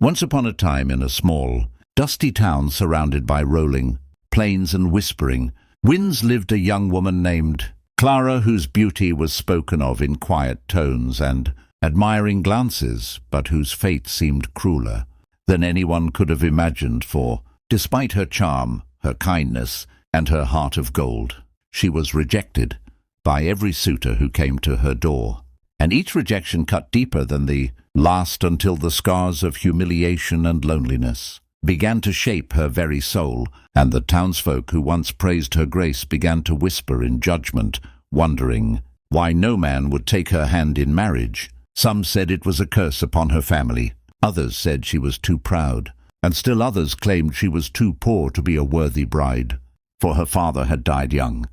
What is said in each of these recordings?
Once upon a time in a small, dusty town surrounded by rolling plains and whispering winds lived a young woman named Clara, whose beauty was spoken of in quiet tones and admiring glances, but whose fate seemed crueler than anyone could have imagined, for, despite her charm, her kindness, and her heart of gold, she was rejected by every suitor who came to her door. And each rejection cut deeper than the last until the scars of humiliation and loneliness began to shape her very soul, and the townsfolk who once praised her grace began to whisper in judgment, wondering why no man would take her hand in marriage. Some said it was a curse upon her family, others said she was too proud, and still others claimed she was too poor to be a worthy bride, for her father had died young,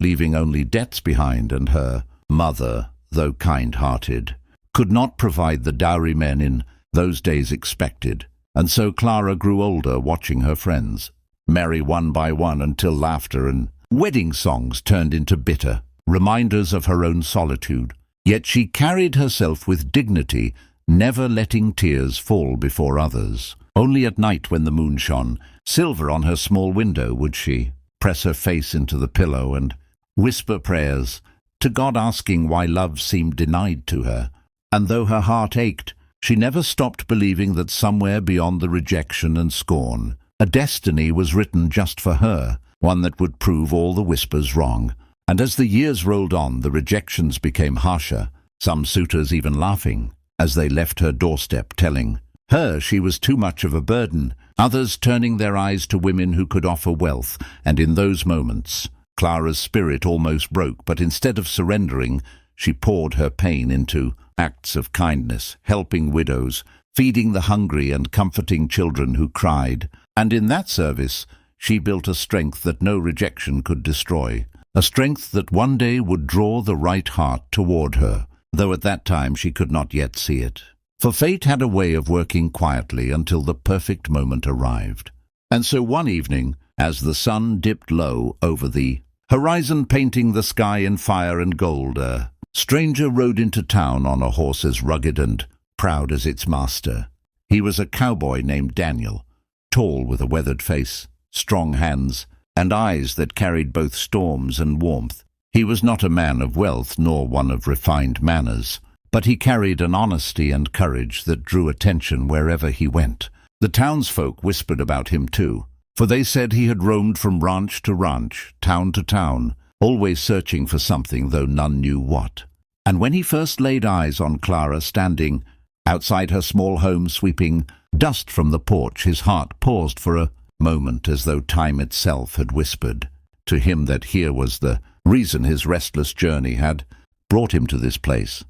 leaving only debts behind, and her mother, though kind-hearted, could not provide the dowry men in those days expected. And so Clara grew older, watching her friends marry one by one until laughter and wedding songs turned into bitter reminders of her own solitude. Yet she carried herself with dignity, never letting tears fall before others. Only at night, when the moon shone silver on her small window, would she press her face into the pillow and whisper prayers to God, asking why love seemed denied to her. And though her heart ached, she never stopped believing that somewhere beyond the rejection and scorn, a destiny was written just for her, one that would prove all the whispers wrong. And as the years rolled on, the rejections became harsher, some suitors even laughing as they left her doorstep, telling her she was too much of a burden, others turning their eyes to women who could offer wealth. And in those moments, Clara's spirit almost broke, but instead of surrendering, she poured her pain into acts of kindness, helping widows, feeding the hungry, and comforting children who cried. And in that service, she built a strength that no rejection could destroy, a strength that one day would draw the right heart toward her, though at that time she could not yet see it. For fate had a way of working quietly until the perfect moment arrived. And so one evening, as the sun dipped low over the horizon, painting the sky in fire and gold, a stranger rode into town on a horse as rugged and proud as its master. He was a cowboy named Daniel, tall with a weathered face, strong hands, and eyes that carried both storms and warmth. He was not a man of wealth nor one of refined manners, but he carried an honesty and courage that drew attention wherever he went. The townsfolk whispered about him too, for they said he had roamed from ranch to ranch, town to town, always searching for something, though none knew what. And when he first laid eyes on Clara standing outside her small home, sweeping dust from the porch, his heart paused for a moment, as though time itself had whispered to him that here was the reason his restless journey had brought him to this place.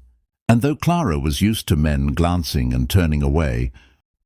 And though Clara was used to men glancing and turning away,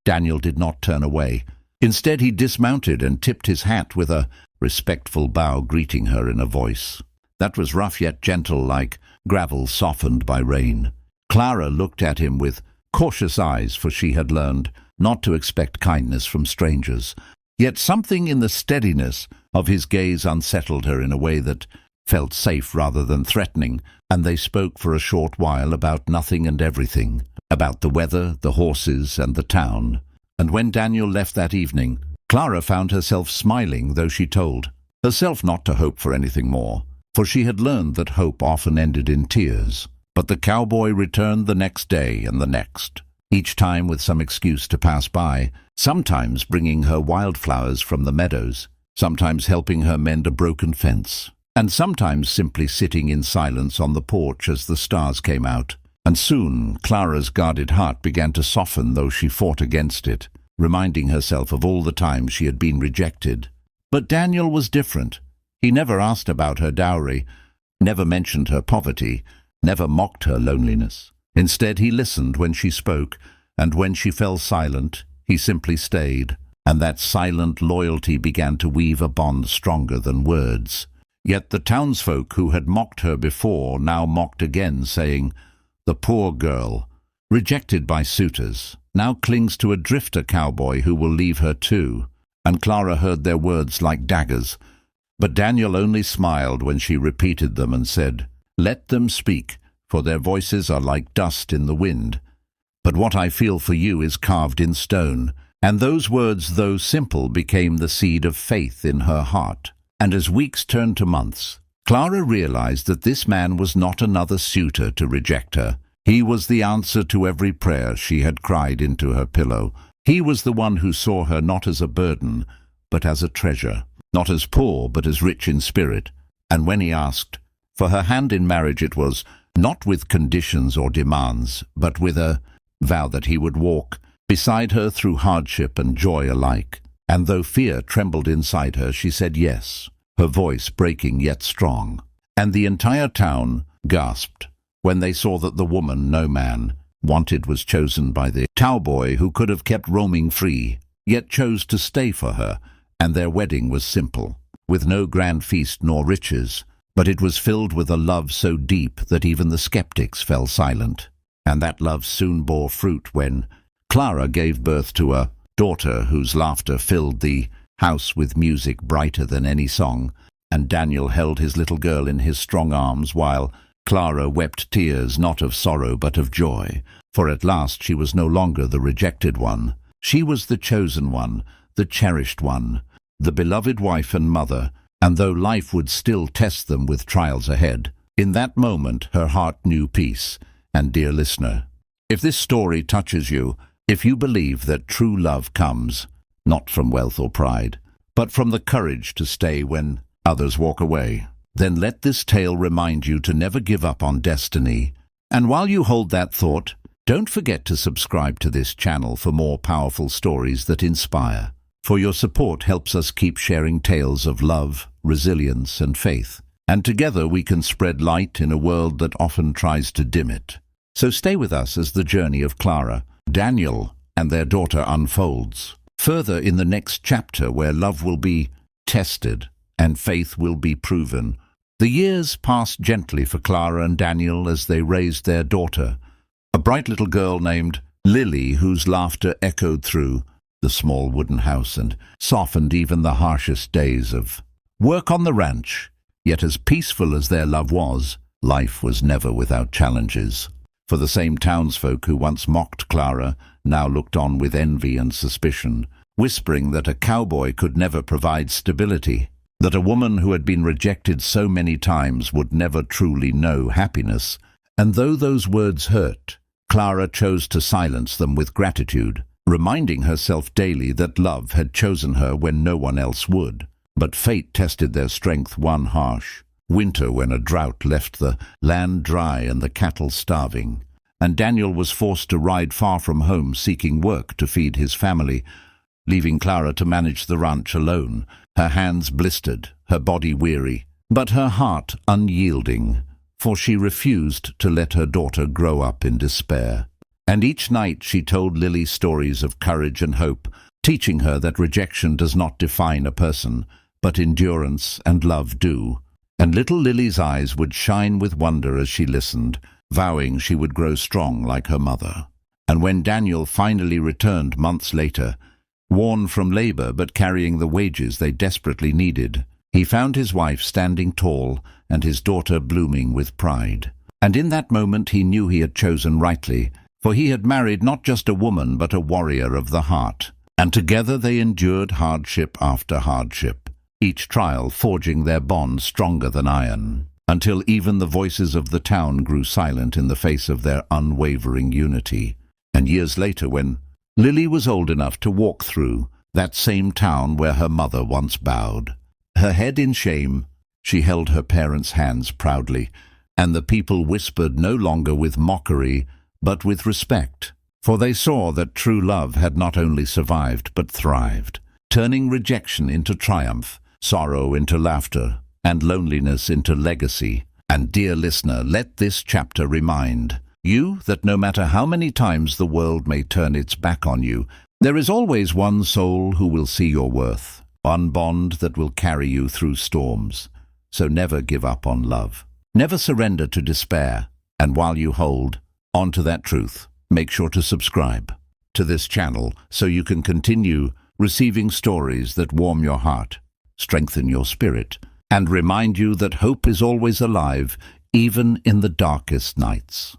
Daniel did not turn away. Instead, he dismounted and tipped his hat with a respectful bow, greeting her in a voice that was rough yet gentle, like gravel softened by rain. Clara looked at him with cautious eyes, for she had learned not to expect kindness from strangers. Yet something in the steadiness of his gaze unsettled her in a way that felt safe rather than threatening, and they spoke for a short while about nothing and everything, about the weather, the horses, and the town. And when Daniel left that evening, Clara found herself smiling, though she told herself not to hope for anything more, for she had learned that hope often ended in tears. But the cowboy returned the next day and the next, each time with some excuse to pass by, sometimes bringing her wildflowers from the meadows, sometimes helping her mend a broken fence, and sometimes simply sitting in silence on the porch as the stars came out. And soon Clara's guarded heart began to soften, though she fought against it, reminding herself of all the times she had been rejected. But Daniel was different. He never asked about her dowry, never mentioned her poverty, never mocked her loneliness. Instead, he listened when she spoke, and when she fell silent, he simply stayed, and that silent loyalty began to weave a bond stronger than words. Yet the townsfolk who had mocked her before now mocked again, saying, "The poor girl, rejected by suitors, now clings to a drifter cowboy who will leave her too." And Clara heard their words like daggers, but Daniel only smiled when she repeated them and said, "Let them speak, for their voices are like dust in the wind. but what I feel for you is carved in stone." And those words, though simple, became the seed of faith in her heart. And as weeks turned to months, Clara realized that this man was not another suitor to reject her. He was the answer to every prayer she had cried into her pillow. He was the one who saw her not as a burden, but as a treasure, not as poor, but as rich in spirit. And when he asked for her hand in marriage, it was not with conditions or demands, but with a vow that he would walk beside her through hardship and joy alike. And though fear trembled inside her, she said yes, her voice breaking yet strong. And the entire town gasped when they saw that the woman no man wanted was chosen by the cowboy who could have kept roaming free, yet chose to stay for her. And their wedding was simple, with no grand feast nor riches, but it was filled with a love so deep that even the skeptics fell silent. And that love soon bore fruit when Clara gave birth to a daughter whose laughter filled the house with music brighter than any song, and Daniel held his little girl in his strong arms while Clara wept tears not of sorrow but of joy, for at last she was no longer the rejected one. She was the chosen one, the cherished one, the beloved wife and mother, and though life would still test them with trials ahead, in that moment her heart knew peace. And dear listener, if this story touches you, if you believe that true love comes, not from wealth or pride, but from the courage to stay when others walk away, then let this tale remind you to never give up on destiny. And while you hold that thought, don't forget to subscribe to this channel for more powerful stories that inspire. For your support helps us keep sharing tales of love, resilience, and faith. And together we can spread light in a world that often tries to dim it. So stay with us as the journey of Clara, Daniel, and their daughter unfolds. Further in the next chapter, where love will be tested and faith will be proven. The years passed gently for Clara and Daniel as they raised their daughter, a bright little girl named Lily, whose laughter echoed through the small wooden house and softened even the harshest days of work on the ranch. Yet as peaceful as their love was, life was never without challenges. For the same townsfolk who once mocked Clara now looked on with envy and suspicion, whispering that a cowboy could never provide stability, that a woman who had been rejected so many times would never truly know happiness. And though those words hurt, Clara chose to silence them with gratitude, reminding herself daily that love had chosen her when no one else would. But fate tested their strength one harsh winter when a drought left the land dry and the cattle starving, and Daniel was forced to ride far from home seeking work to feed his family, leaving Clara to manage the ranch alone, her hands blistered, her body weary, but her heart unyielding, for she refused to let her daughter grow up in despair. And each night she told Lily stories of courage and hope, teaching her that rejection does not define a person, but endurance and love do. And little Lily's eyes would shine with wonder as she listened, vowing she would grow strong like her mother. And when Daniel finally returned months later, worn from labor but carrying the wages they desperately needed, he found his wife standing tall and his daughter blooming with pride. And in that moment he knew he had chosen rightly, for he had married not just a woman but a warrior of the heart. And together they endured hardship after hardship, each trial forging their bond stronger than iron, until even the voices of the town grew silent in the face of their unwavering unity. And years later, when Lily was old enough to walk through that same town where her mother once bowed, her head in shame, she held her parents' hands proudly, and the people whispered no longer with mockery, but with respect, for they saw that true love had not only survived but thrived, turning rejection into triumph, sorrow into laughter, and loneliness into legacy. And dear listener, let this chapter remind you that no matter how many times the world may turn its back on you, there is always one soul who will see your worth, one bond that will carry you through storms. So never give up on love. Never surrender to despair. And while you hold on to that truth, make sure to subscribe to this channel so you can continue receiving stories that warm your heart, strengthen your spirit, and remind you that hope is always alive, even in the darkest nights.